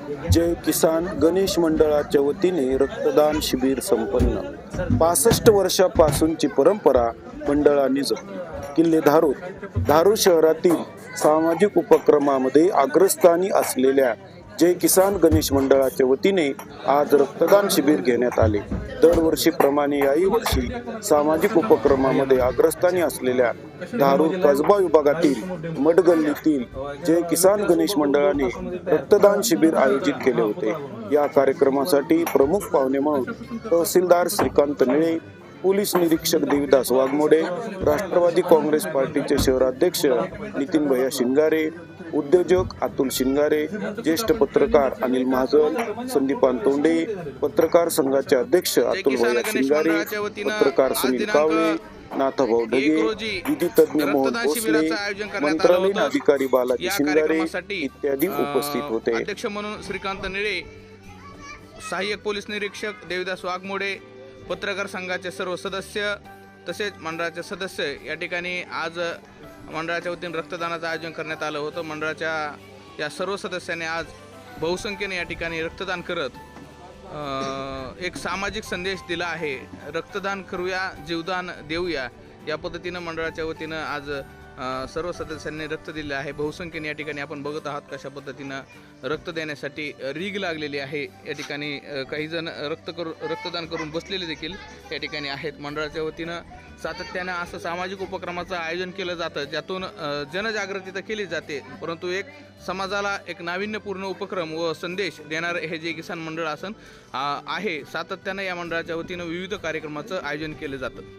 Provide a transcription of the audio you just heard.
जय किसान गणेश मंडळाच्या वतीने रक्तदान शिबिर संपन्न। 65 वर्षापासूनची परंपरा मंडळाने जपली। किल्ले धारूर शहरातील सामाजिक उपक्रमामध्ये अग्रस्थानी असलेल्या जय किसान गणेश मंडळाच्या वतीने आज रक्तदान शिबिर घेण्यात आले। दरवर्षीप्रमाणे याही वर्षी सामाजिक उपक्रमामध्ये अग्रस्थानी असलेल्या धारूर कसबा विभागातील मडगल्लीतील जय किसान गणेश मंडळाने रक्तदान शिबिर आयोजित केले होते। या कार्यक्रमासाठी प्रमुख पाहुणे म्हणून तहसीलदार श्रीकांत निळे, पोलीस निरीक्षक देवीदास वाघमोडे, राष्ट्रवादी काँग्रेस पार्टीचे शहराध्यक्ष नितीन भैया शिंगारे, उद्योजक अतुल शिंगारे, ज्येष्ठ पत्रकार अनिल महाजन, संदीपान तोंडे, पत्रकार संघाचे अध्यक्ष अतुल भैया शिंगारे, पत्रकार सुनील कावळे, नाथाभाऊ ढगे, विधी तज्ञ मोहन भोसले, मंत्रालयीन अधिकारी बालाजी शिंगारे इत्यादी उपस्थित होते। अध्यक्ष म्हणून श्रीकांत निळे, सहाय्यक पोलीस निरीक्षक देवीदास वाघमोडे, पत्रकार संघाचे सर्व सदस्य तसेच मंडळाचे सदस्य या ठिकाणी आज मंडळाच्या वतीने रक्तदानाचं आयोजन करण्यात आलं होतं। मंडळाच्या या सर्व सदस्यांनी आज बहुसंख्येने या ठिकाणी रक्तदान करत एक सामाजिक संदेश दिला आहे। रक्तदान करूया, जीवदान देऊया या पद्धतीनं मंडळाच्या वतीनं आज सर्व सदस्यांनी रक्त दिले आहे। बहुसंख्येने या ठिकाणी आपण बघत आहात कशा पद्धतीनं रक्त देण्यासाठी रीग लागलेली आहे। या ठिकाणी काही जण रक्तदान करून बसलेले देखील या ठिकाणी आहेत। मंडळाच्या वतीनं सातत्यानं असं सामाजिक उपक्रमाचं आयोजन केलं जातं, ज्यातून जनजागृती तर केली जाते, परंतु एक समाजाला एक नाविन्यपूर्ण उपक्रम व संदेश देणार हे जे किसान मंडळ आहे। सातत्यानं या मंडळाच्या वतीनं विविध कार्यक्रमाचं आयोजन केलं जातं।